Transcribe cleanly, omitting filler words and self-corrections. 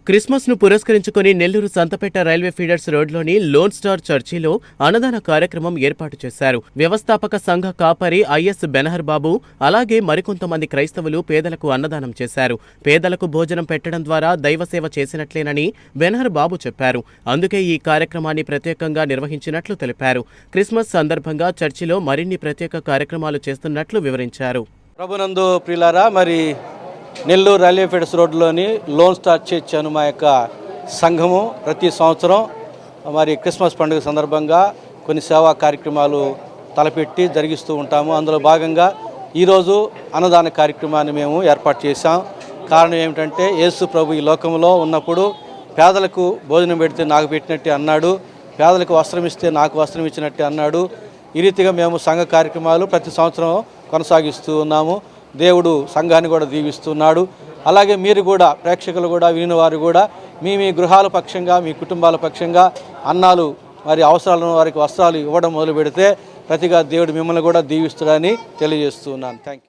Christmas ను పురస్కరించుకుని Nellore Santhapeta railway feeders రోడ్లోని లోన్ స్టార్ చర్చిలో అన్నదాన కార్యక్రమం ఏర్పాటు చేశారు. వ్యవస్థాపక సంఘ కాపరి ఐఎస్ బెనహర్ బాబు అలాగే మరికొంతమంది క్రైస్తవులు పేదలకు అన్నదానం చేశారు. పేదలకు భోజనం పెట్టడం ద్వారా దైవసేవ చేసినట్లేనని బెనహర్ బాబు చెప్పారు. అందుకే ఈ కార్యక్రమాన్ని ప్రత్యేకంగా నిర్వహించినట్లు తెలిపారు. క్రిస్మస్ సందర్భంగా చర్చిలో మరిన్ని ప్రత్యేక కార్యక్రమాలు చేస్తున్నట్లు వివరించారు. ప్రభునందు ప్రియులారా, మరి నెల్లూరు రైల్వే ఫీడర్స్ రోడ్లోని లోన్ స్టార్ చర్చ్ అను మా యొక్క సంఘము ప్రతి సంవత్సరం మరి క్రిస్మస్ పండుగ సందర్భంగా కొన్ని సేవా కార్యక్రమాలు తలపెట్టి జరిగిస్తూ ఉంటాము. అందులో భాగంగా ఈరోజు అన్నదాన కార్యక్రమాన్ని మేము ఏర్పాటు చేశాం. కారణం ఏమిటంటే, యేసు ప్రభు ఈ లోకంలో ఉన్నప్పుడు పేదలకు భోజనం పెడితే నాకు పెట్టినట్టే అన్నాడు, పేదలకు వస్త్రం ఇస్తే నాకు వస్త్రం ఇచ్చినట్టే అన్నాడు. ఈ రీతిగా మేము సంఘ కార్యక్రమాలు ప్రతి సంవత్సరం కొనసాగిస్తూ ఉన్నాము. దేవుడు సంఘాన్ని కూడా దీవిస్తున్నాడు. అలాగే మీరు కూడా, ప్రేక్షకులు కూడా, వినివారు కూడా మీ గృహాల పక్షంగా, మీ కుటుంబాల పక్షంగా అన్నాలు మరి అవసరాలను వారికి వస్త్రాలు ఇవ్వడం మొదలు పెడితే ప్రతిగా దేవుడు మిమ్మల్ని కూడా దీవిస్తాడని తెలియజేస్తున్నాను. Thank you.